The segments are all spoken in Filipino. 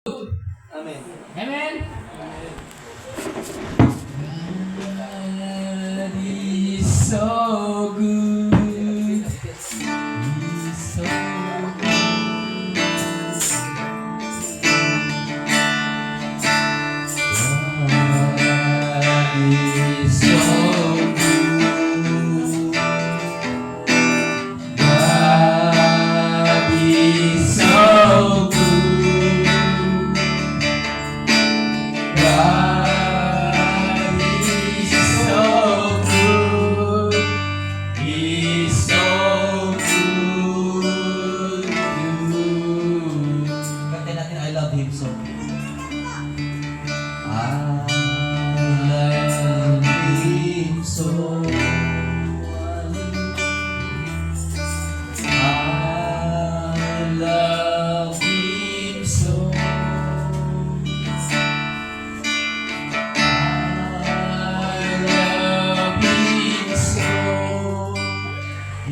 Amen. Amen. God is so good. He's so God is so good. God is so good. God is so good. He's so good to me. Kanta natin, I love Him so. I love Him so. I love Him so. I love Him so.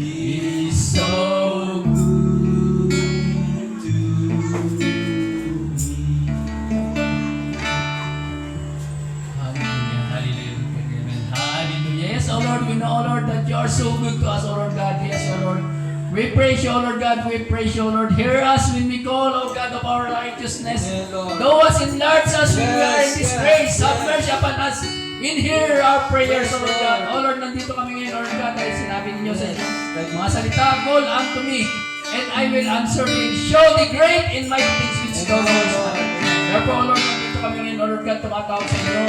He's so good to me. Hallelujah, hallelujah, amen, hallelujah. Yes, O Lord, we know, O Lord, that you are so good to us, O Lord God. Yes, O Lord. We praise you, O Lord God. We praise you, O Lord. Hear us when we call, O God of our righteousness. Amen, Lord. Know us, enlarge us when we are in Yes, this yes, grace. Have yes. mercy upon us. In hear our prayers, Yes, O Lord Lord. God. O Lord, nandito kami ngayon, O Lord God, dahil sinabi ninyo sa Yes. inyo. Mga salita, call unto me, and I will answer thee. Show thee great and mighty things which thou knowest not. Therefore, O Lord, nandito kami ngayon, O Lord God, tumatawag sa inyo.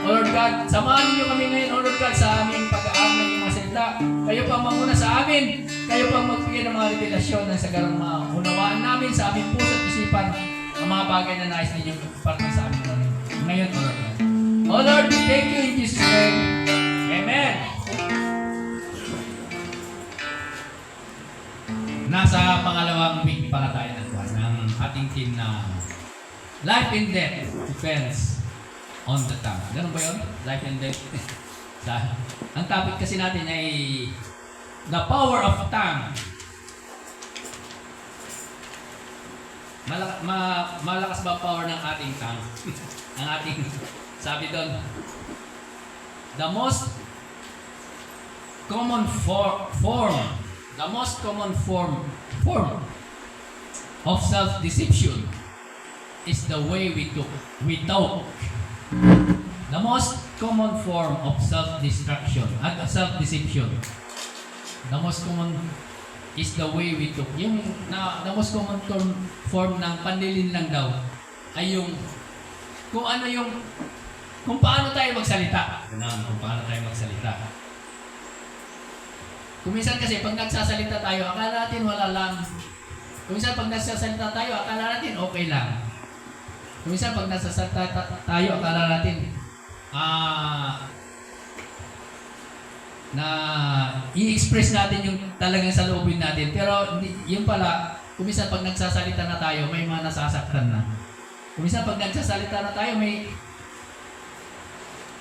O Lord God, samahan ninyo kami ngayon, O Lord God, sa aming pag-aaral ng iyong mga salita. Kayo pang mamuna sa amin. Kayo pang magbigay ng mga revelasyon na sa ganang maunawaan namin sa aming puso at isipan ang mga bagay na nais ninyo parating sa amin ngayon, O Lord God. O Lord, we thank you in Jesus' name. Amen. Nasa pangalawang week para tayo ng ating team na Life and Death Depends on the Tongue. Ganun ba yun? Life and Death. Ang topic kasi natin ay the power of tongue. Malakas ba ang power ng ating tongue? Ang ating, sabi doon, the most common form of self-deception is the way we talk. The most common form of self-destruction at self-deception. The most common is the way we talk. The most common form ng panlilin lang daw ay yung kung paano tayo magsalita. Kung paano tayo magsalita. Kung minsan kasi pag nagsasalita tayo, akala natin wala lang. Kung minsan pag nagsasalita tayo, akala natin okay lang. Kung minsan pag nagsasalita tayo, akala natin na i-express natin yung talagang sa loobin natin. Pero yung pala, kung minsan pag nagsasalita na tayo, may mga nasasaktan na. Kung minsan pag nagsasalita na tayo,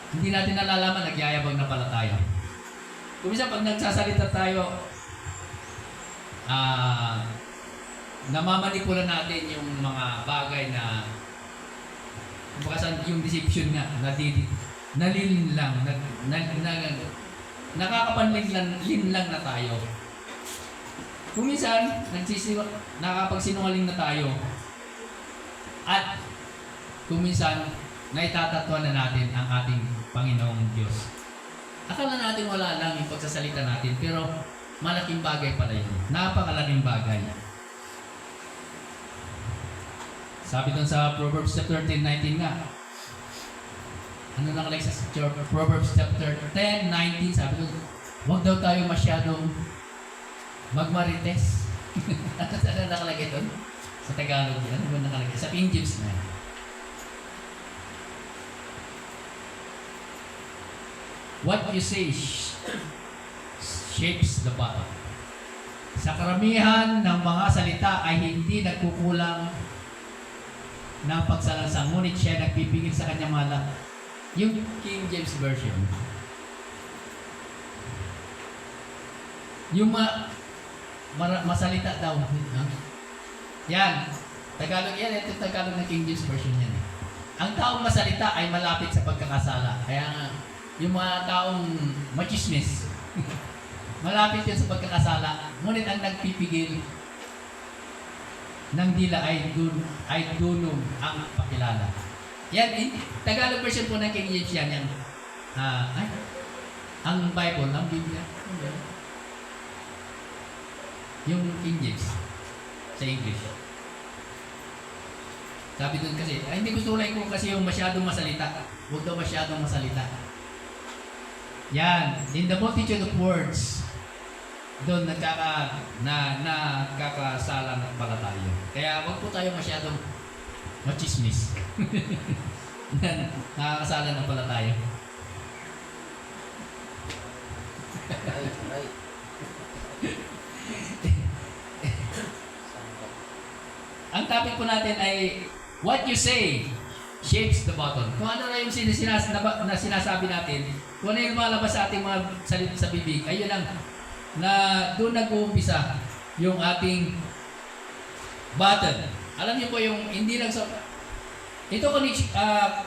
hindi natin nalalaman, nagyayabang na pala tayo. Kung minsan pag nagsasalita tayo, namamanipula natin yung mga bagay na yung deception nga, nalilin lang, nakakapanlin lang na tayo. Kung minsan, nakakapagsinungaling na tayo. At kung minsan, naitatatwa na natin ang ating Panginoong Diyos. Akala natin wala lang yung pagsasalita natin, pero malaking bagay pala yun. Napakalaking bagay. Sabi doon sa Proverbs chapter 10:19 nga. Ano nakalagay sa Proverbs chapter 10:19, sabi doon, huwag daw tayo masyadong magmarites. Ano nakalagay doon? Sa Tagalog yan. Ano ba nakalagay? Sa King James na. What you say shapes the bottom. Sa karamihan ng mga salita ay hindi nagkukulang ng pagsalansang, ngunit siya nagpipigil sa kanyang mga Yung King James Version, yung masalita daw. Yan. Tagalog yan, ito Tagalog na King James Version yan. Ang taong masalita ay malapit sa pagkakasala. Kaya nga, yung mga taong machismis, malapit yan sa pagkakasala. Ngunit ang nagpipigil ng dila ay dulong ang pakilala. Yan, Tagalog version po ng King James yan. Ang Bible, ang Biblia. Yung King James sa English. Sabi doon kasi, hindi gusto ko kasi yung masyadong masalita. Huwag daw masyadong masalita. Yan, in the multitude of words, doon nagkakasala ng pala tayo. Kaya huwag po tayo masyadong machismis. Nakakasala ng pala tayo. Right. Ang topic po natin ay what you say shapes the bottle. Kung ano na yung sinasabi natin, kung ano yung lumalabas sa ating mga salita sa bibig, ayun lang na doon nag-uumpisa yung ating bottle. Alam niyo po yung hindi lang sa ito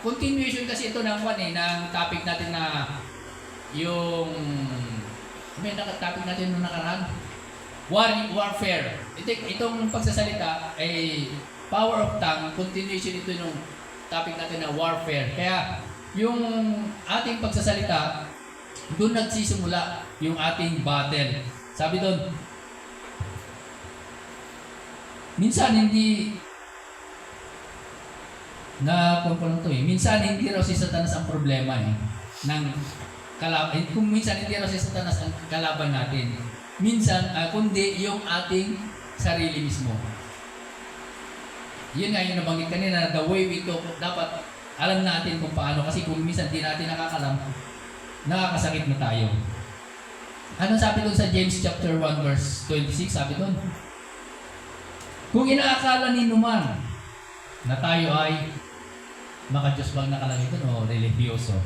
continuation kasi ito ng ng topic natin na yung may topic natin nung nakaraan. Warfare. Itong pagsasalita ay power of tongue, continuation ito nung topic natin na warfare. Kaya yung ating pagsasalita, doon nagsisimula yung ating battle. Sabi doon, minsan hindi minsan hindi raw si Satanas ang problema ng kalaban. Kung minsan hindi raw si Satanas ang kalaban natin. Minsan, kundi yung ating sarili mismo. Yun nga yung nabanggit kanina, the way we talk, dapat alam natin kung paano. Kasi kung minsan di natin nakakalam, nakakasakit na tayo. Anong sabi doon sa James chapter 1 verse 26? Sabi doon, kung inaakala ni Numan na tayo ay maka-Diyos bang nakalagay doon o religyoso?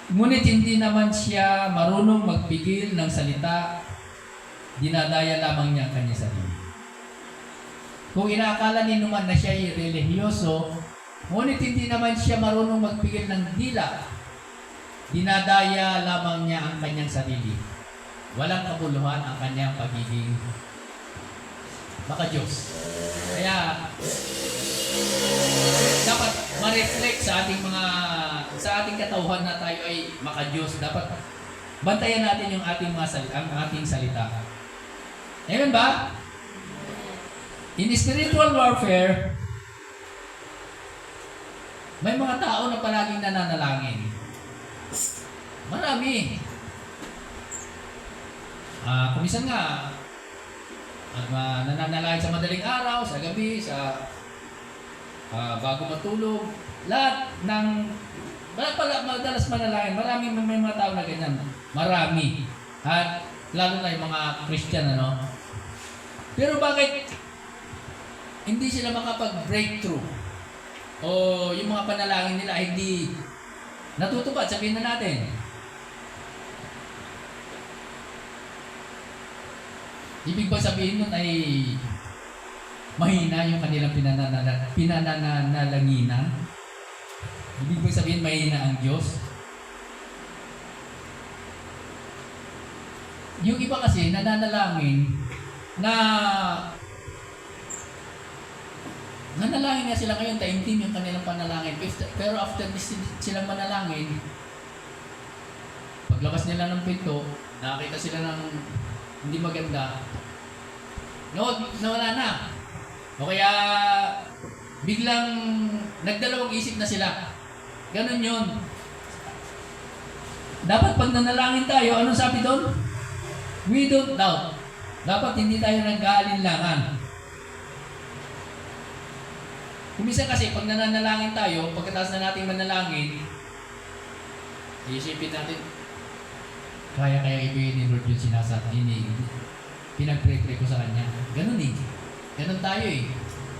Ngunit hindi naman siya marunong magpigil ng salita, dinadaya lamang niya ang kanyang sarili. Kung inaakala ni Numan na siya ay religyoso, ngunit hindi naman siya marunong magpigil ng dila, dinadaya lamang niya ang kanyang sarili. Walang kabuluhan ang kanyang pagiging maka-Diyos. Kaya dapat ma-reflect sa ating katauhan na tayo ay maka-Diyos. Dapat bantayan natin yung ating ating salita. Amen ba? In spiritual warfare, may mga tao na palaging nananalangin. Marami. Kumisan nga, nananalangin sa madaling araw, sa gabi, sa bago matulog. Lahat ng madalas manalangin. May mga tao na ganyan. Marami. At lalo na yung mga Christian, Pero bakit hindi sila makapag-breakthrough? O yung mga panalangin nila ay hindi natutupad? Sabihin na natin. Ibig ba sabihin nun ay mahina yung kanilang pinananalanginan? Ibig ba sabihin mahina ang Diyos? Yung iba kasi nananalangin na nanalangin nga sila ngayon, taimtim yung kanilang panalangin. Pero after silang manalangin, paglabas nila ng pinto, nakakita sila ng hindi maganda, nawala na. O kaya biglang nagdalawang isip na sila. Ganon yun. Dapat pag nanalangin tayo, anong sabi doon? We don't doubt. Dapat hindi tayo nag-aalinlangan. Kumisa kasi pag nananalangin tayo, pagkatapos na natin manalangin, iisipin natin, kaya ibigay ni Lord yung pinag-pray ko sa Kanya. Ganun Ganun tayo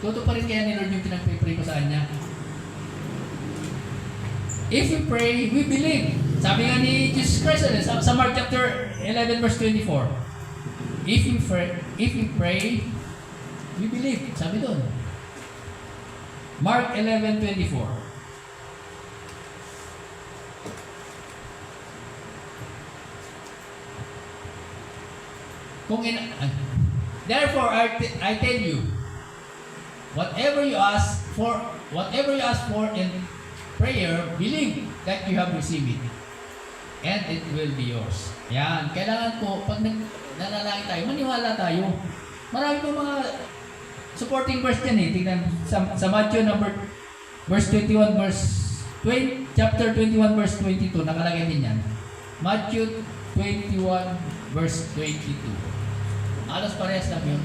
Totoo pa rin kaya ni Lord yung pinag-pray ko sa Kanya. If we pray, we believe. Sabi nga ni Jesus Christ sa Mark chapter 11 verse 24. If we pray, We believe. Sabi doon. Mark 11:24. Therefore, I tell you, whatever you ask for in prayer, believe that you have received it, and it will be yours. Yan. Kailangan po, pag nanalangin tayo, maniwala tayo. Marami po mga supporting verse dyan eh. Tingnan, sa Matthew verse 21, chapter 21, verse 22, nakalagay din yan. Matthew 21, verse 22. Alos parehas lang yun.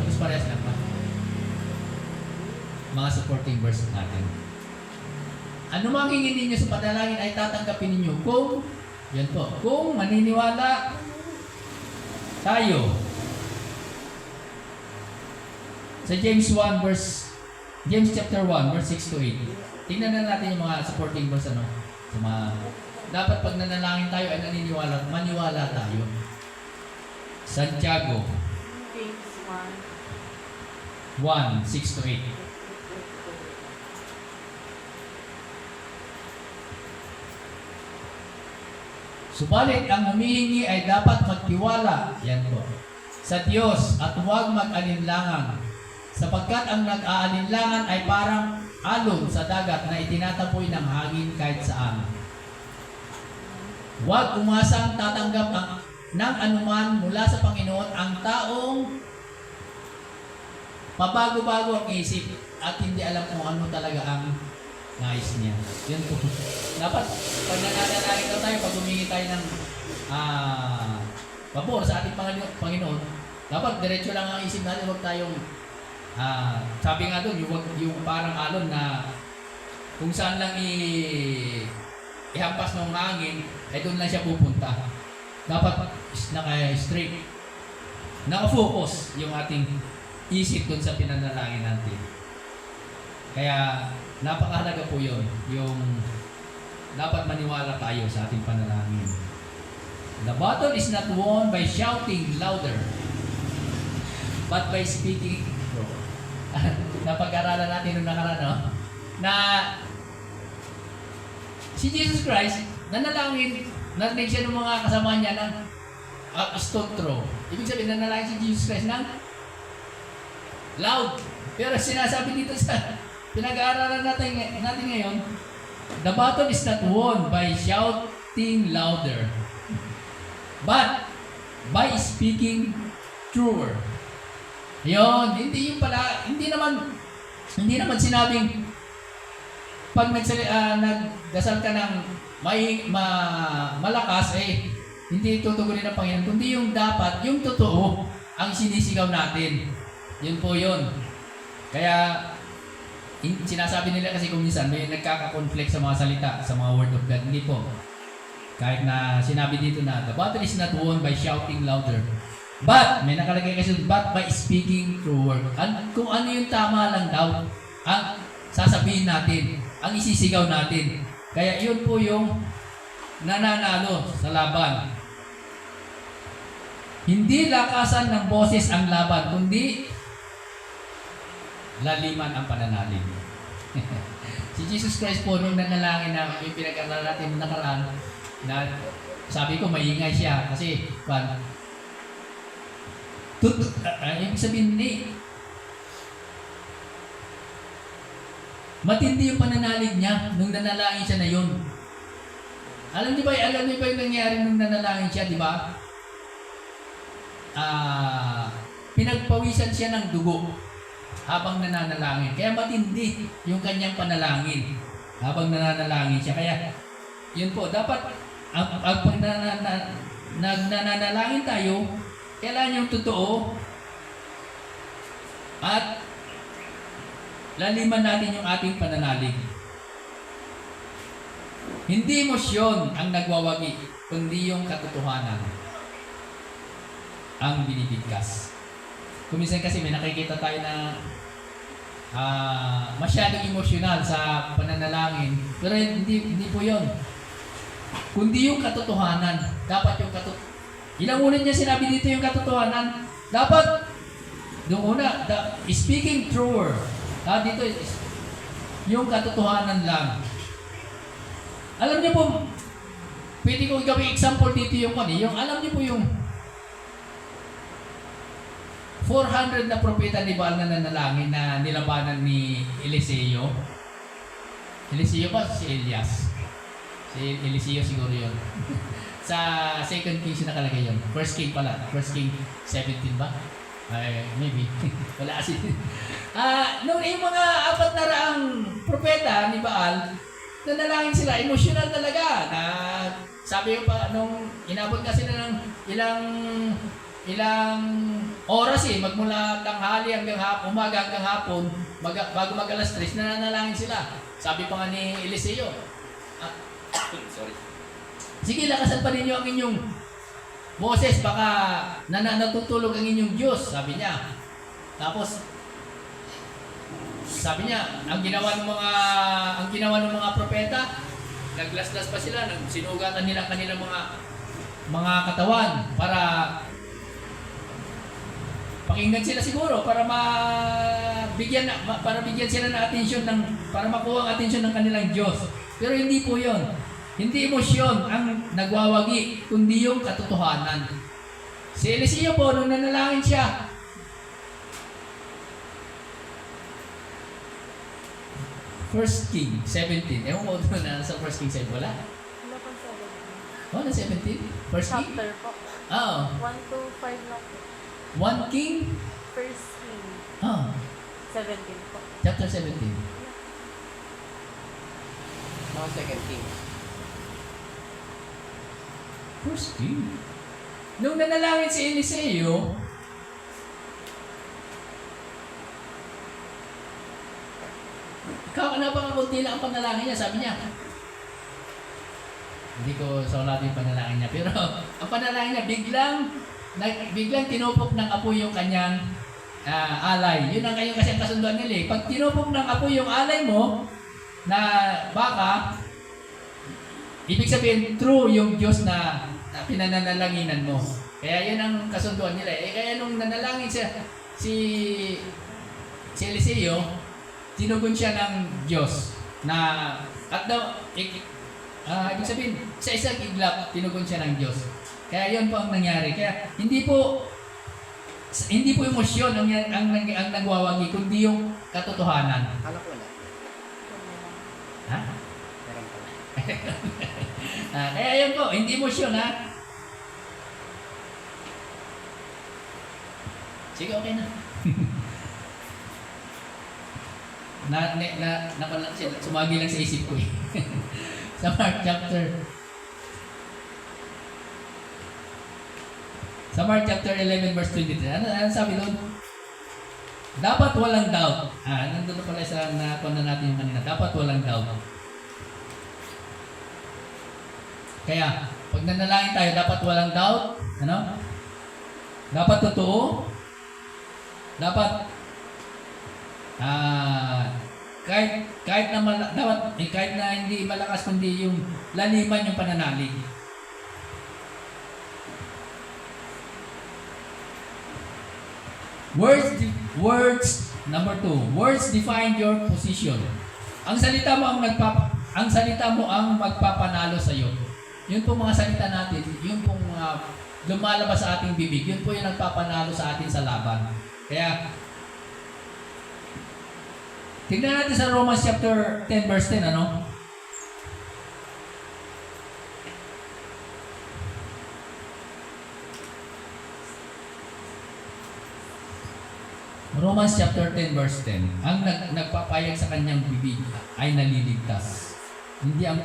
Alos parehas lang ba? Mga supporting verse natin. Ano mang hingin ninyo sa panalangin ay tatanggapin ninyo kung, yan po, kung maniniwala tayo. Sa James chapter 1, verse 6 to 8. Tingnan na natin yung mga supporting verse ano. Sa mga, dapat pag nanalangin tayo ay maniwala tayo. Santiago 1, 6 to 8. Subalit ang humihingi ay dapat magtiwala, yan po, sa Diyos at huwag mag-alinlangan, sapagkat ang nag-aalinlangan ay parang alon sa dagat na itinatapoy ng hangin kahit saan. Huwag umasang tatanggap ng anuman mula sa Panginoon ang taong pabago-bago ang isip at hindi alam kung ano talaga ang nais niya. Yan po. Dapat, pag nananalangin tayo, pag humingi tayo ng pabor sa ating Panginoon, dapat diretso lang ang isip natin, huwag tayong sabi nga doon, yung parang alon na kung saan lang ihampas ng hangin, ay doon lang siya pupunta. Dapat naka-straight, naka-focus yung ating isip doon sa pinanalangin natin. Kaya napakahalaga po yun, yung dapat maniwala tayo sa ating panalangin. The battle is not won by shouting louder, but by speaking. Napag-aralan natin nung nakaraan, no? Na si Jesus Christ, nanalangin, narinig siya ng mga kasama niya ng stone throw. Ibig sabihin, nanalangin si Jesus Christ ng loud. Pero sinasabi dito sa pinag-aaralan natin ngayon, the battle is not won by shouting louder, but by speaking truer. Yon, hindi naman sinabing pag nagdasal ka ng malakas, hindi tutugunin ng Panginoon, kundi yung dapat, yung totoo, ang sinisigaw natin. Yun po yun. Kaya, sinasabi nila kasi kung minsan may nagkaka-conflict sa mga salita, sa mga word of God. Hindi po. Kahit na sinabi dito na, the battle is not won by shouting louder, but, may nakalagay kasi, but by speaking true word. Kung ano yung tama lang daw, ang sasabihin natin, ang isisigaw natin. Kaya yun po yung nananalo sa laban. Hindi lakasan ng boses ang laban, kundi laliman ang pananalig. Si Jesus Christ po, nung nanalangin na yung pinag-aralan natin nakaraan, na sabi ko, maingay siya kasi ibig sabihin matindi yung pananalig niya nung nanalangin siya na yun. Alam niyo ba yung nangyari nung nanalangin siya, di ba? Pinagpawisan siya ng dugo habang nananalangin. Kaya matindi yung kanyang panalangin habang nananalangin siya. Kaya, yun po, dapat pag nananalangin tayo, kailangan yung totoo at laliman natin yung ating pananalig. Hindi emosyon ang nagwawagi, kundi yung katotohanan ang binibigkas. Kuminsan kasi may nakikita tayo na masyadong emosyonal sa pananalangin, pero hindi po yun. Kundi yung katotohanan. Dapat yung ilang ulit niya sinabi dito yung katotohanan. Dapat Doon una, speaking truer. Dito is yung katotohanan lang. Alam niyo po, pwede ko gawing example dito yung yung alam niyo po yung 400 na propeta ni Baal na nanalangin na nilabanan ni Eliseo. Eliseo ba? Si Elias. Si Eliseo siguro yun. Sa 2 Kings nakalagay yun. 1 King pala. 1 King 17 ba? Ay, maybe. Wala kasi. Nung yung mga 400 propeta ni Baal, nanalangin sila, emotional talaga. Na sabi yung pa, nung inabot na sila ng ilang oras magmula tanghali hanggang umaga hanggang hapon, bago mag-alas 3, nananalangin sila. Sabi pa nga ni Eliseo, sorry. Sige, lakasan pa ninyo ang inyong boses, baka natutulog ang inyong Diyos, sabi niya. Tapos, sabi niya, ang ginawa ng mga propeta, naglaslas pa sila, sinugatan nila kanilang mga katawan para pakinggan sila siguro para bigyan sila ng atensyon para makuha ang atensyon ng kanilang Diyos. Pero hindi po 'yon. Hindi emosyon ang nagwawagi, kundi yung katotohanan. Si Eliseo po, nung nanalangin siya, First King 17. Ewan ko na sa First King 7. Wala? Wala pang 17. Oh, na 17? First King? Chapter po. Oo. 1 to 5 na po. 1 King? First King. 17 po. Chapter 17. Now, 2 Kings. First King? Nung nanalangin si Eliseo, napakakunti lang ang panalangin niya, sabi niya. Hindi ko saulatin yung panalangin niya, pero ang panalangin niya, biglang tinupok ng apoy yung kanyang alay. Yun ang kanyang kasi ang kasunduan nila. Pag tinupok ng apoy yung alay mo, na baka, ibig sabihin, true yung Diyos na pinananalanginan mo. Kaya yun ang kasunduan nila. Kaya nung nanalangin si Eliseo, tinugon siya ng Diyos na ibig sabihin, sa isang iglap, tinugon siya ng Diyos. Kaya yun po ang nangyari. Kaya hindi po emosyon ang nagwawagi, kundi yung katotohanan. Kala ko wala. Ha? Meron pala. Kaya yun po, hindi emosyon ha. Sige, okay na. Sumagi lang sa isip ko eh. Sa Mark chapter 11 verse 23. Ano sabi doon? Dapat walang doubt. Nandun na pala sa nakuha natin yung kanina. Dapat walang doubt. Kaya, pag nanalangin tayo, dapat walang doubt. Ano? Dapat totoo. Dapat kahit na hindi malakas kundi yung laliman yung pananalig. Words number 2. Words define your position. Ang salita mo ang magpapanalo sa iyo. Yun po mga salita natin, yun po mga lumalabas sa ating bibig, yun po yung nagpapanalo sa atin sa laban. Kaya tignan natin sa Romans chapter 10 verse 10, ano? Romans chapter 10 verse 10. Ang nagpapayag sa kanyang bibig ay naliligtas. Hindi ang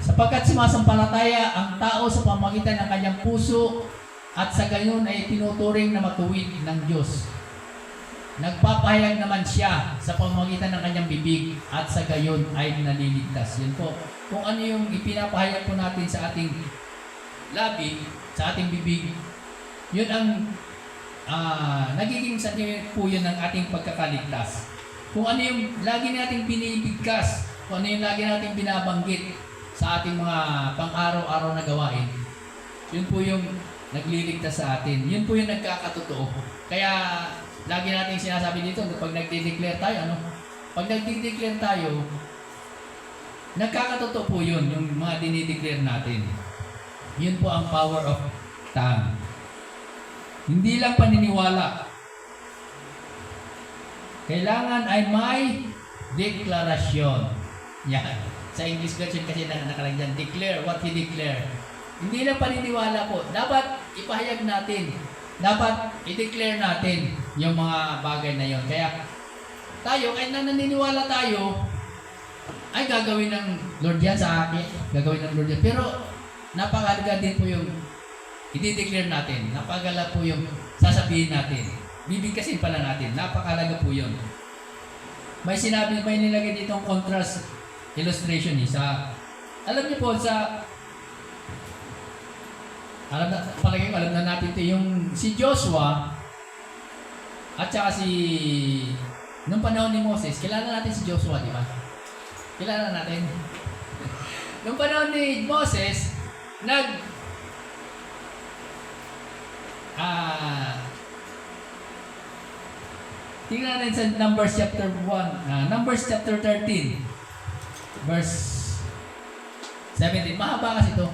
sapagkat sumasampalataya ang tao sa pamamagitan ng kanyang puso at sa gayon ay tinuturing na matuwid ng Diyos. Nagpapahayag naman siya sa pamamagitan ng kanyang bibig at sa gayon ay naliligtas. Yan po. Kung ano yung ipinapahayag po natin sa ating labi, sa ating bibig, yun ang nagiging sanhi po yun ng ating pagkakaligtas. Kung ano yung lagi nating binibigkas, kung ano yung lagi nating binabanggit sa ating mga pang-araw-araw na gawain, yun po yung nagliligtas sa atin. Yun po yung nagkakatotoo. Kaya, lagi natin sinasabi dito, pag nagde-declare tayo, pag nagde-declare tayo, nagkakatotoo po yun, yung mga dinideclare natin. Yun po ang power of tongue. Hindi lang paniniwala. Kailangan ay may deklarasyon. Yan. Sa English version kasi nakalagay dyan, declare what he declare. Hindi lang paniniwala po. Dapat ipahayag natin. Dapat i-declare natin yung mga bagay na yon. Kaya tayo, kahit na naniniwala tayo, ay gagawin ng Lord yan sa akin. Gagawin ng Lord yan. Pero napakalaga din po yung i-declare natin. Napakalaga po yung sasabihin natin. Bibigkasin pala natin. Napakalaga po yun. May sinabi, may nilagay ditong contrast illustration sa, alam niyo po palagay ko alam na natin ito, yung si Joshua at saka nung panahon ni Moses, kilala natin si Joshua, di ba? Kilala natin. Nung panahon ni Moses, tingnan natin sa Numbers chapter 1, Numbers chapter 13, verse 17. Mahaba kasi ito.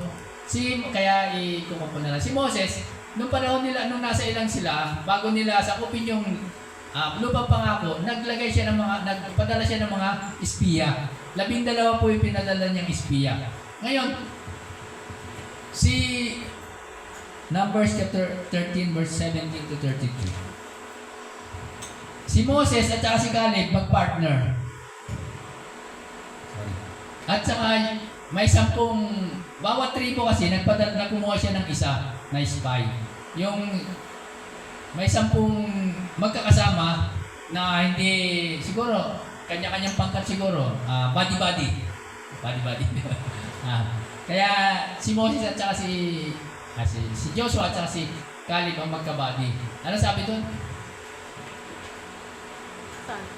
Kaya ikukumpun na lang. Si Moses, nung panahon nila, nung nasa ilang sila, bago nila sakupin yung lupang pangako, nagpadala siya ng mga espiya. 12 po yung pinadala niyang espiya. Ngayon, si Numbers chapter 13, verse 17 to 32. Si Moses at saka si Caleb magpartner. At saka may 10, bawat tribo kasi nagkumuha siya ng isa na spy. Yung may 10 magkakasama na hindi, siguro, kanya-kanyang pangkat siguro, body-body. Kaya si Moses at saka si Joshua at saka si Caleb ang magka-body. Ano sabi doon?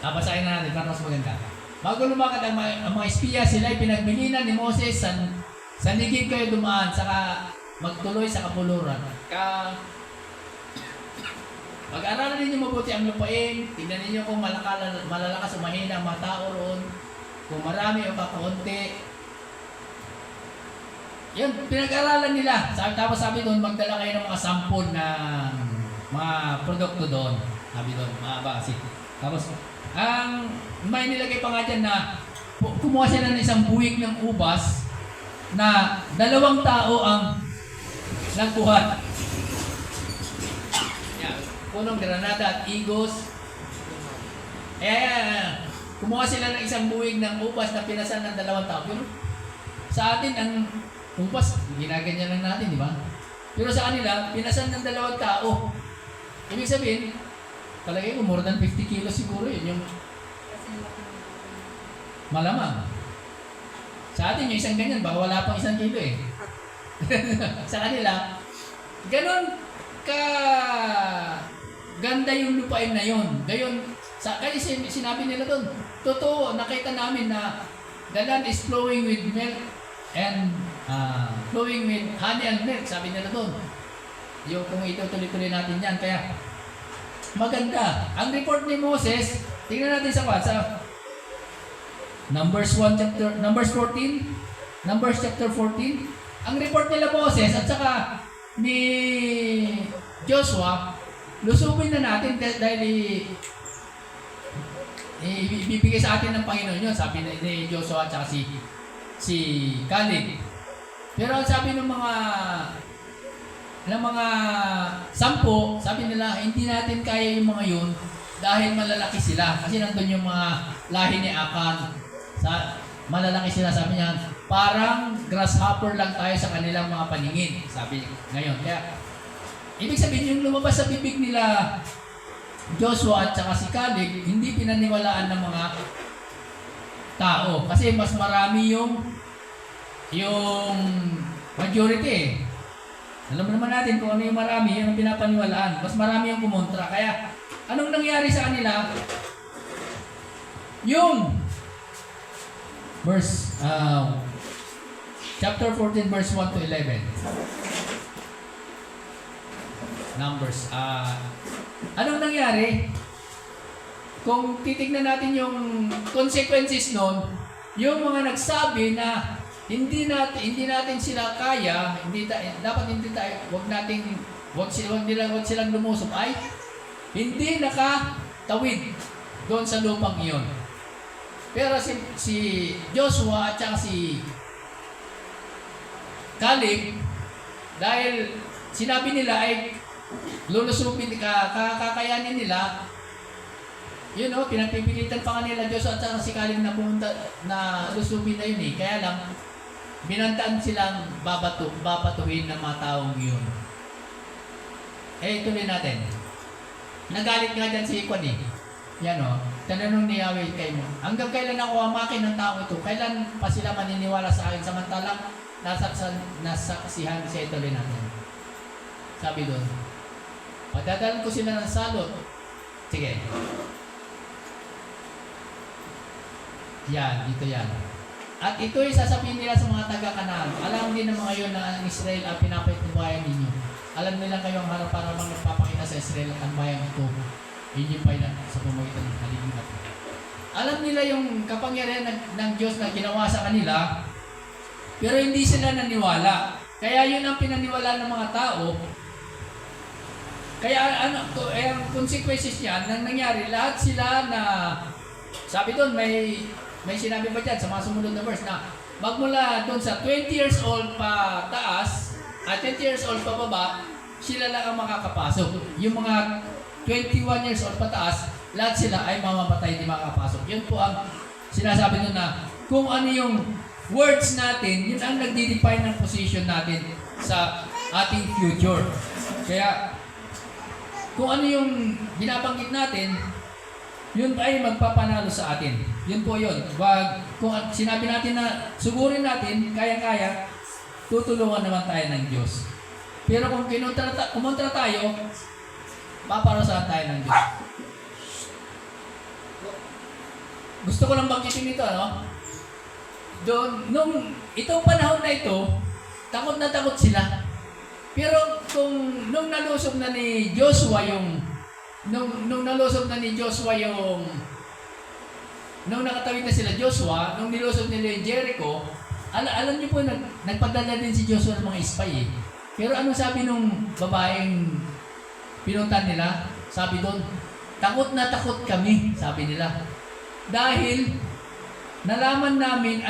Basahin na natin para mas maganda. Bago lumakad ang mga espiya, sila ay pinagbilinan ni Moses, sanigid kayo dumaan, saka magtuloy sa kapuluran. Pag-aralan ninyo mabuti ang lupain, tignan ninyo kung malalakas o mahina ang mga tao roon, kung marami o kakaunti. Yan, pinag-aralan nila. Tapos sabi doon, magdala kayo ng mga sample ng mga produkto doon. Sabi doon, mga basi. Tapos, may nilagay pa nga dyan na kumuha sila ng isang buwig ng ubas na 2 tao ang nagbuhat. Yan, punong granada at igos. Kumuha sila ng isang buwig ng ubas na pinasan ng 2 tao. Pero sa atin, ang ubas, ginaganyan lang natin, di ba? Pero sa kanila, pinasan ng 2 tao. Ibig sabihin, palagay ko, more than 50 kilos siguro yun. Yung malamang. Sa atin, yung isang ganyan, baka wala pang 1 kilo eh. Sa kanila, ganon ganda yung lupain na yun. Gayon, kaya sinabi nila doon, totoo, nakita namin na the land is flowing with milk and flowing with honey and milk. Sabi nila doon. Yung kung itutuloy-tuloy natin yan, kaya maganda. Ang report ni Moses, tingnan natin sa Numbers 14, Numbers chapter 14. Ang report nila Moses at saka ni Joshua, lusubin na natin dahil ibibigay sa atin ng Panginoon yun. Sabi ni Joshua at saka si Caleb. Pero ang sabi ng mga 10, sabi nila, hindi natin kaya yung mga yun dahil malalaki sila. Kasi nandun yung mga lahi ni Akan. Malalaki sila, sabi niya, parang grasshopper lang tayo sa kanilang mga paningin. Sabi ngayon. Kaya, ibig sabihin, yung lumabas sa bibig nila Joshua at saka si Caleb, hindi pinaniwalaan ng mga tao. Kasi mas marami yung majority. Alam naman natin kung ano yung marami, yun ang pinapaniwalaan. Mas marami yung kumontra. Kaya, anong nangyari sa kanila? Yung verse, chapter 14, verse 1 to 11. Numbers. Anong nangyari? Kung titignan natin yung consequences nun, yung mga nagsabi na hindi natin sila kaya, wag silang lumusob ay hindi nakatawid doon sa lupang iyon. Pero si Joshua at saka si Caleb, dahil sinabi nila ay lulusubin, kakayanin nila, pinagpipilitan pa kanila Joshua at saka si Caleb na pumunta na lusubin na yun eh. Kaya lang, binantaan silang babatuhin ng mga taong yun. Tuloy natin. Nagalit nga dyan si Ikwan eh. Yan o, tanong ni Yahweh kay mo, hanggang kailan ako amakin ng taong ito? Kailan pa sila maniniwala sa akin? Samantalang nasaksihan siya. Tuloy natin. Sabi doon, padadalan ko sila ng salot. Sige. Yan, dito yan. At ito'y sasabihin nila sa mga taga-Kanaan. Alam din ng mga yun na ang Israel ang pinapatubayan ninyo. Alam nila kayong harap-harapang nagpapakita sa Israel ang bayang ito. Inyipay na sa pamagitan ng haligi. Alam nila yung kapangyarihan ng Diyos na ginawa sa kanila, pero hindi sila naniwala. Kaya yun ang pinaniwala ng mga tao. Kaya ang consequences niyan, nang nangyari, lahat sila na, sabi doon, may sinabi pa dyan sa mga sumunod na verse na magmula doon sa 20 years old pa taas at 20 years old pa baba, sila lang ang makakapasok. Yung mga 21 years old pa taas, lahat sila ay mamamatay, hindi makakapasok. Yun po ang sinasabi doon na kung ano yung words natin, yun ang nagdi-define ng position natin sa ating future. Kaya kung ano yung binabanggit natin, yun ay magpapanalo sa atin. Yun po yun. Kung sinabi natin na sugurin natin, kaya-kaya, tutulungan naman tayo ng Diyos. Pero kung kumontra tayo, paparusahan tayo ng Diyos. Gusto ko lang banggitin ito, ano? Itong panahon na ito, takot na takot sila. Pero nung nalusob na ni Joshua nung nakatawid na sila Joshua, nung nilusob nila yung Jericho, alam niyo po, nagpadala din si Joshua ng mga spy eh. Pero anong sabi nung babaeng pinuntan nila? Sabi doon, takot na takot kami, sabi nila. Dahil nalaman namin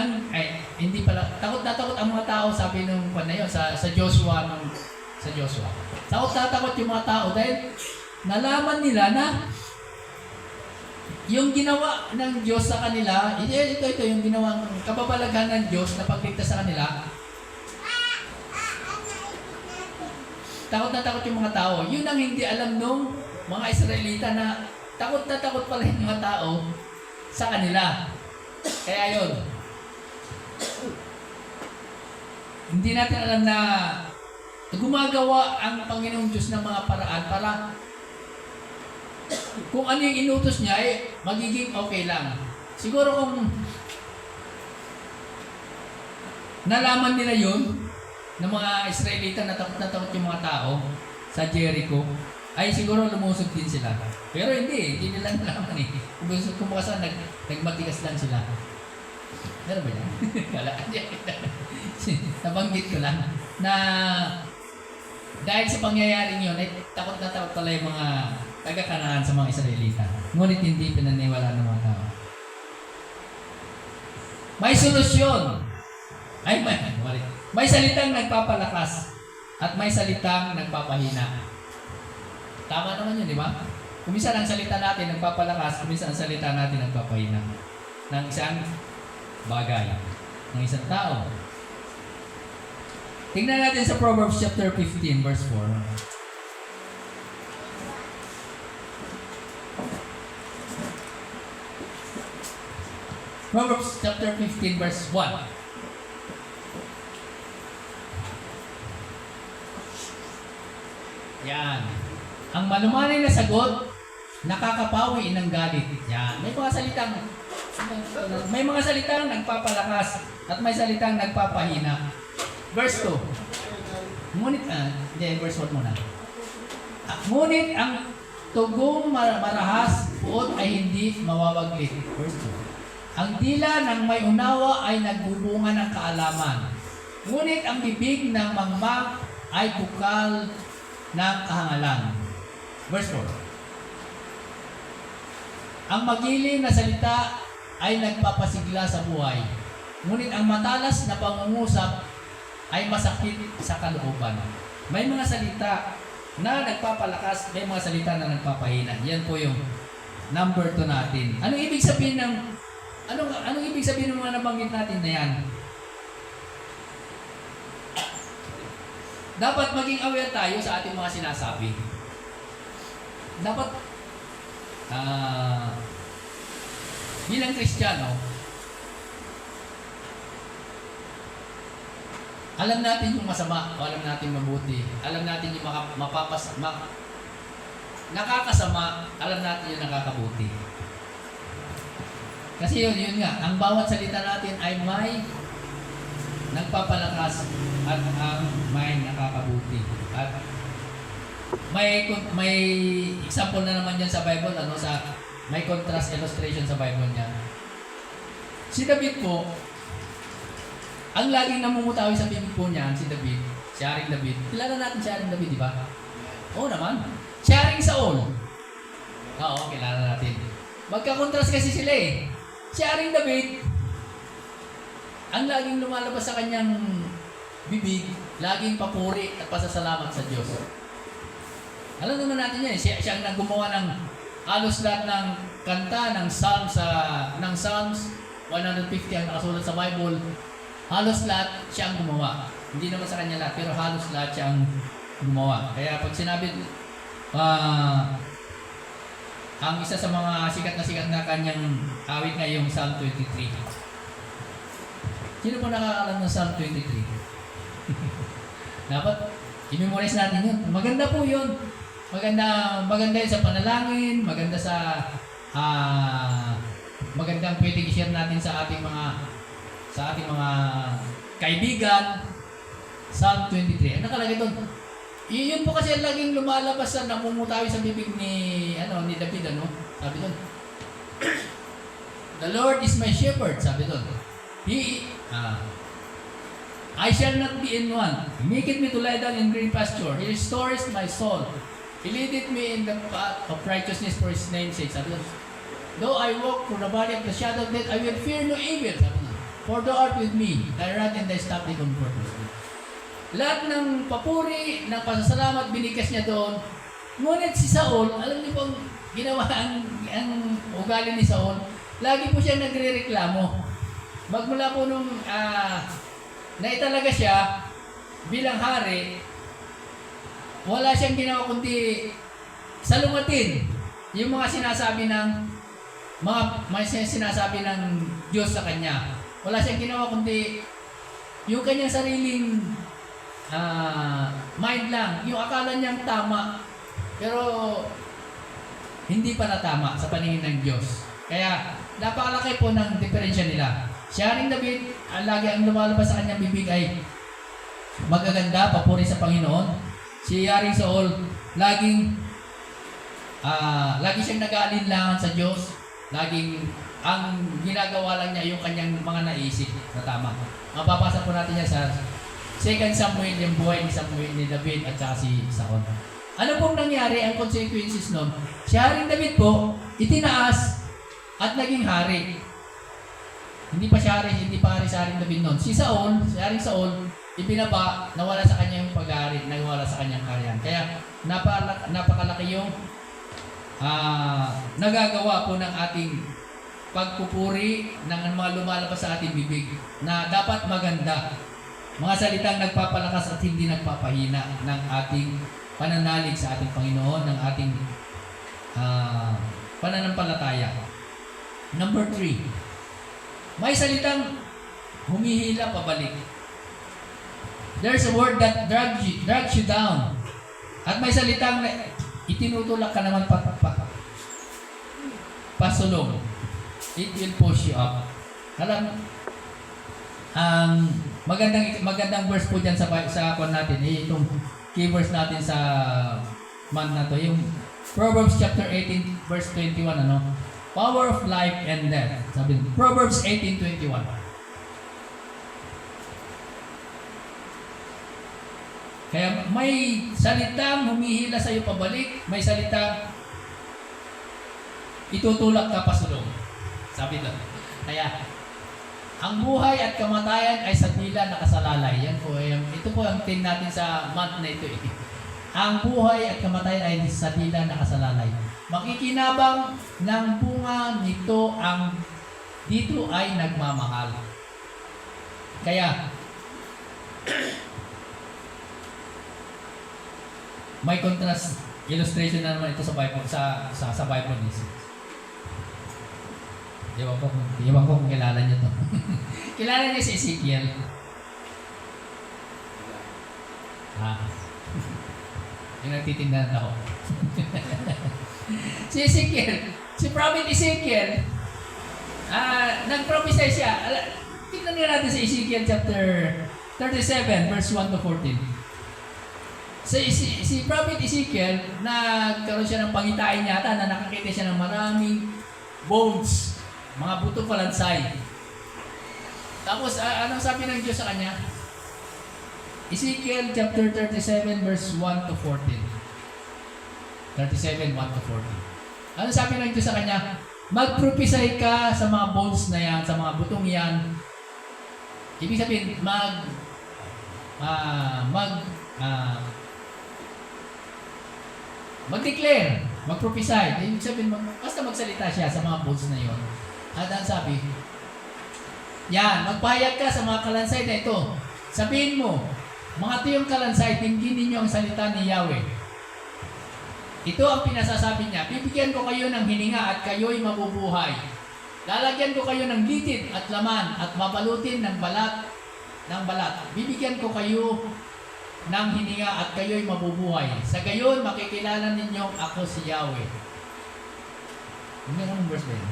hindi pala, takot na takot ang mga tao, sabi nung sa Joshua. Takot na takot yung mga tao dahil nalaman nila na yung ginawa ng Diyos sa kanila, ito yung ginawang kababalaghan ng Diyos na pagligtas sa kanila. Takot na takot yung mga tao. Yun ang hindi alam nung mga Israelita na takot na takot pala yung mga tao sa kanila. Kaya yun. Hindi natin alam na gumagawa ang Panginoong Diyos ng mga paraan para kung ano yung inutos niya, magiging okay lang. Siguro kung nalaman nila yun, ng mga Israelita na takot yung mga tao sa Jericho, ay siguro lumusog din sila. Pero hindi nila nalaman eh. Kung baka saan, nagmatigas lang sila. Meron ba yan? Nabanggit ko lang na dahil sa pangyayaring yun, ay takot na takot pala yung mga taga-Kanaan sa mga Israelita. Ngunit hindi pinaniwala ng mga tao. May solusyon. May salitang nagpapalakas at may salitang nagpapahina. Tama naman yun, di ba? Kuminsan ang salita natin nagpapalakas, kuminsan ang salita natin nagpapahina. Ng isang bagay, ng isang tao. Tingnan natin sa Proverbs chapter 15, verse 4. Proverbs chapter 15, verse 1. Yan. Ang malumanay na sagot, nakakapawi ng galit. Yan. May mga salitang nagpapalakas at may salitang nagpapahina. Verse 2. Ngunit, verse 1 muna. Ngunit ang tugong marahas puot ay hindi mawawaglit. Verse 2. Ang dila ng may unawa ay nagbubunga ng kaalaman. Ngunit ang bibig ng mangmang ay bukal ng kahangalan. Verse 4. Ang magiling na salita ay nagpapasigla sa buhay. Ngunit ang matalas na pangungusap ay masakit sa kalooban. May mga salita na nagpapalakas, may mga salita na nagpapahina. Yan po yung number 2 natin. Anong ibig sabihin ng mga nabanggit natin na yan? Dapat maging aware tayo sa ating mga sinasabi. Dapat bilang Kristiyano, alam natin yung masama o alam natin mabuti. Alam natin yung nakakasama, alam natin yung nakakabuti. Kasi yun nga, ang bawat salita natin ay may nagpapalakas at may nakakabuti. At may example na naman yan sa Bible, may contrast illustration sa Bible niya. Si David po, ang laging namumutawi sa bibig po niya, si Haring David. Kilala natin si Haring David, di ba? Oo naman. Si Haring Saul. Oo, kilala natin. Magka-contrast kasi sila eh. Si Haring David, ang laging lumalabas sa kanyang bibig, laging papuri at pasasalamat sa Diyos. Alam naman natin yan, siya ang naggumawa ng halos lahat ng kanta ng Psalms 150 ang nakasulat sa Bible. Halos lahat siya ang gumawa. Hindi naman sa kanya lahat, pero halos lahat siya ang gumawa. Kaya pag sinabi, ang isa sa mga sikat na kanyang awit na yung Psalm 23. Sino po nakakaalam ng Psalm 23? Dapat i-memorize natin yun. Maganda po yun. Maganda yun sa panalangin, maganda sa magandang pwedeng i-share natin sa ating mga kaibigan. Psalm 23. Ano nakalagay doon? Yun po kasi laging lumalabas sa namumutawi sa bibig ni David, Sabi doon. The Lord is my shepherd, sabi doon. I shall not be in want. He maketh me to lie down in green pasture. He restores my soul. He leadeth me in the path of righteousness for His name's sake. Sabi doon. Though I walk through the valley of the shadow of death, I will fear no evil. Sabi doon. For thou art with me, thy rod and thy staff they comfort me. Lahat ng papuri, ng pasasalamat, binigkas niya doon. Ngunit si Saul, alam niyo pong ginawa ang ugali ni Saul, lagi po siya nagre-reklamo. Magmula po nung naitalaga siya bilang hari, wala siyang ginawa kundi salungatin yung mga sinasabi ng Diyos sa kanya. Wala siyang ginawa kundi yung kanyang sariling mind lang, yung akala niyang tama, pero hindi pa natama sa paningin ng Diyos. Kaya napakalaki po ng diferensya nila. Si Haring David, lagi ang lumalabas sa kanyang bibig ay magaganda, papuri sa Panginoon. Si Haring Saul, lagi siyang nag-aalinlangan sa Diyos. Laging ang ginagawa lang niya yung kanyang mga naisip na tama. Mapapasa po natin yan sa 2 Samuel, yung buhay ni David at saka si Saul. Ano pong nangyari ang consequences nun? Si Haring David po, itinaas at naging hari. Hindi pa hari sa Haring David nun. Si Haring Saul, ibinaba, nawala sa kanya yung pag-hari, nawala sa kanyang kaharian. Kaya napakalaki yung nagagawa po ng ating pagpupuri ng mga lumalabas sa ating bibig na dapat maganda. Mga salitang nagpapalakas at hindi nagpapahina ng ating pananalig sa ating Panginoon, ng ating pananampalataya. Number 3. May salitang humihila pabalik. There's a word that drags you down. At may salitang itinutulak ka naman pasulong. It will push you up. Alam, ang magandang verse po dyan sa kwan natin, itong key verse natin sa month na to. Yung Proverbs chapter 18 verse 21, ano? Power of life and death. Sabi, Proverbs 18:21. Kaya may salitang humihila sa iyo pabalik, may salitang itutulak ka pasulong. Sabi doon. Kaya, ang buhay at kamatayan ay sa tila nakasalalay. Yan po, ito po ang tin natin sa month na ito. Ang buhay at kamatayan ay sa tila nakasalalay. Makikinabang ng bunga nito ang dito ay nagmamahal. Kaya, may contrast illustration na naman ito sa Bible, sa Bible mismo. Iwan ko kung kilala niyo to. Kilala niyo si Ezekiel? Yung nagtitindahan ako. Si Ezekiel, si Prophet Ezekiel, nag-prophesy siya. Tignan nga natin sa Ezekiel chapter 37, verse 1 to 14. Si Prophet Ezekiel, nagkaroon siya ng pangitain yata na nakakita siya ng maraming bones, mga buto palansay. Tapos, anong sabi ng Diyos sa kanya? Ezekiel chapter 37 verse 1 to 14. 37, 1 to 14. Ano sabi ng Diyos sa kanya? Mag-prophesy ka sa mga bones na yan, sa mga butong yan. Ibig sabihin, mag-declare, mag-prophesy. Ibig sabihin, basta magsalita siya sa mga bones na yon. At ang sabi, yan, magpahayag ka sa mga kalansay na ito. Sabihin mo, mga tuyong kalansay, tingin ninyo ang salita ni Yahweh. Ito ang pinasasabi niya, bibigyan ko kayo ng hininga at kayo'y mabubuhay. Lalagyan ko kayo ng litid at laman at mabalutin ng balat. Bibigyan ko kayo ng hininga at kayo'y mabubuhay. Sa gayon, makikilala ninyo ako si Yahweh. Hanggang verse ba yun?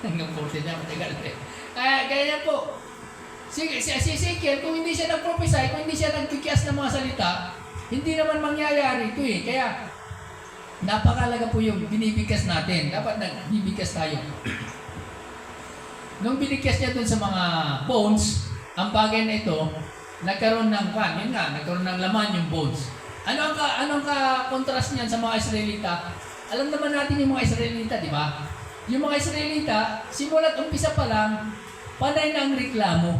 Hanggang 14 na, matagal rin. Kaya po, si Ezekiel, kung hindi siya nag-prophesy, kung hindi siya nagkikias ng mga salita, hindi naman mangyayari ito eh. Kaya, napakalaga po yung binibigkas natin. Dapat nagbibigkas tayo. Nung binigkas niya dun sa mga bones, ang bagay na ito, nagkaroon ng nagkaroon ng laman yung bones. Anong ka-contrast niyan sa mga Israelita? Alam naman natin yung mga Israelita, di ba? Yung mga Israelita, simulat umpisa pa lang, panay na ang reklamo.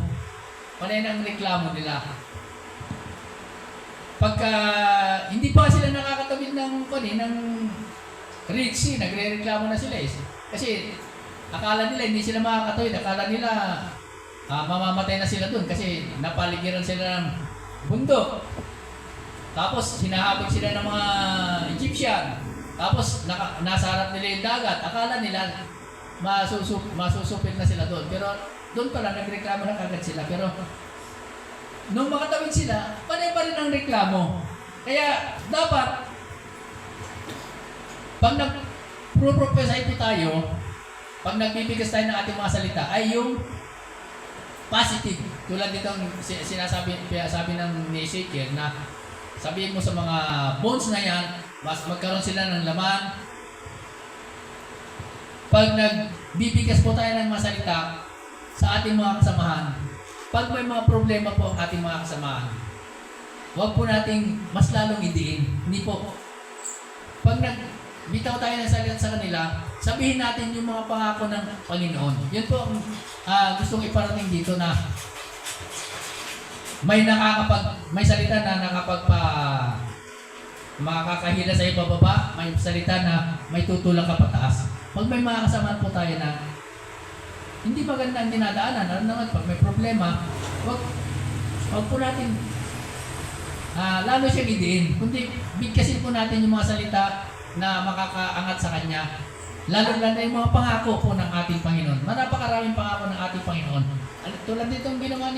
Panay na ang reklamo nila. Pagka hindi pa sila nakakatawid ng Red Sea, nagre-reklamo na sila eh. Kasi akala nila hindi sila makakatawid, akala nila mamamatay na sila dun kasi napaligiran sila ng bundok. Tapos hinahabol sila ng mga Egyptian. Tapos nasa harap nila yung dagat, akala nila masusupit na sila doon. Pero doon pala nagreklamo na kagad sila. Pero nung makatawid sila, panay pa rin ang reklamo. Kaya dapat, pag nag-prophesy po tayo, pag nagbibigas tayo ng ating mga salita, ay yung positive. Tulad nitong sabi ng ni Ezekiel na sabihin mo sa mga bones na yan, mas magkaroon sila ng laman. Pag nagbibigas po tayo ng mga salita sa ating mga kasamahan, pag may mga problema po ang ating mga kasamahan, huwag po nating mas lalong idiin. Hindi po. Pag nagbitaw tayo ng salita sa kanila, sabihin natin yung mga pangako ng Panginoon. Yun po ang gustong iparating dito na may salita na makakahila sa ibababa, may salita na may tutulak ka pataas. Pag may mga kasamahan po tayo na hindi maganda ang dinadaanan, alam naman, pag may problema, wag po natin lalo siyang idiin. Kundi bigkasin po natin yung mga salita na makakaangat sa Kanya. Lalo na yung mga pangako po ng ating Panginoon. Napakaraming pangako ng ating Panginoon. Tulad ditong ginawa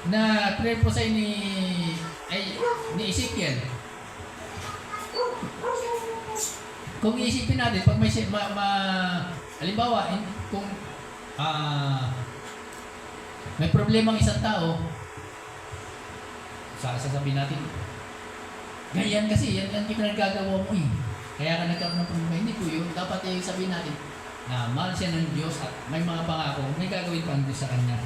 na prayer po sa ni Ezekiel. Kung iisipin natin, pag may halimbawa, kung may problema ang isang tao, sasabihin natin, Ganyan kasi, yan lang yung nagagawa mo eh. Kaya ka nagkaroon ng problema. Hindi po yun. Dapat sabihin natin na mahal siya ng Diyos at may mga pangako, may gagawin pa ang Diyos sa kanya.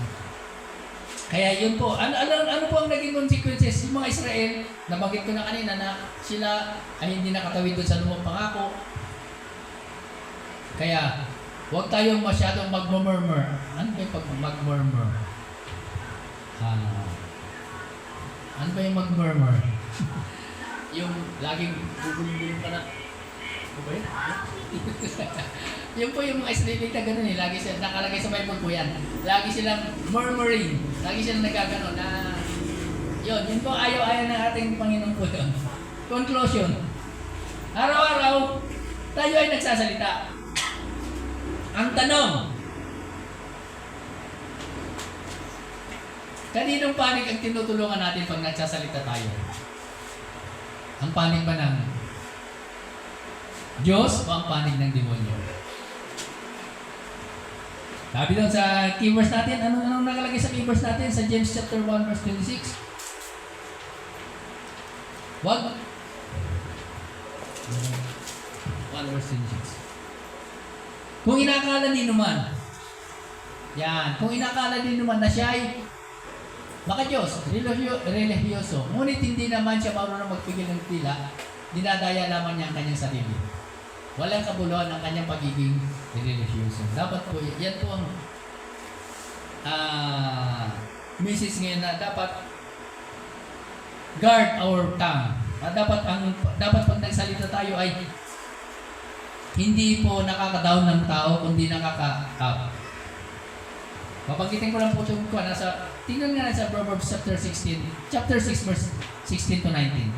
Kaya yun po. Ano po ang naging consequences? Yung mga Israel, nabanggit ko na kanina na sila ay hindi nakatawid doon sa lumang pangako. Kaya, huwag tayong masyadong mag-murmur. Ano ba yung pag-mag-murmur? Ano ba yung mag-murmur? Yung laging bubulong ka na. Ano ba yun? Yun po yung mga Israelita ganun eh. Lagi sila, nakalagay sa Bible po yan. Lagi silang murmuring. Lagi silang nagkaganon na yun po ayaw-ayaw ng ating Panginoon po yun. Conclusion. Araw-araw, tayo ay nagsasalita. Ang tanong, kaninong panig ang tinutulungan natin pag nagsasalita tayo? Ang panig ba ng Diyos o ang panig ng demonyo? Sabi doon sa keywords natin, anong nakalagay sa keywords natin sa James chapter 1 verse 26? Wag. 1 verse 26. Kung inakala ni naman, yan, kung inakala ni naman na siya ay maka-Diyos, religyoso, ngunit hindi naman siya marunong magpigil ng tila, dinadaya lamang niya ang kanyang sarili. Walang kabuluhan ang kanyang pagiging religyoso. Dapat po, yan po ang message ngayon na dapat guard our tongue. Dapat pag nagsalita tayo ay hindi po nakaka-down ng tao, kundi nakaka-up. Papanggitin ko lang po ito tingnan nga sa Proverbs chapter 6 verse 16 to 19.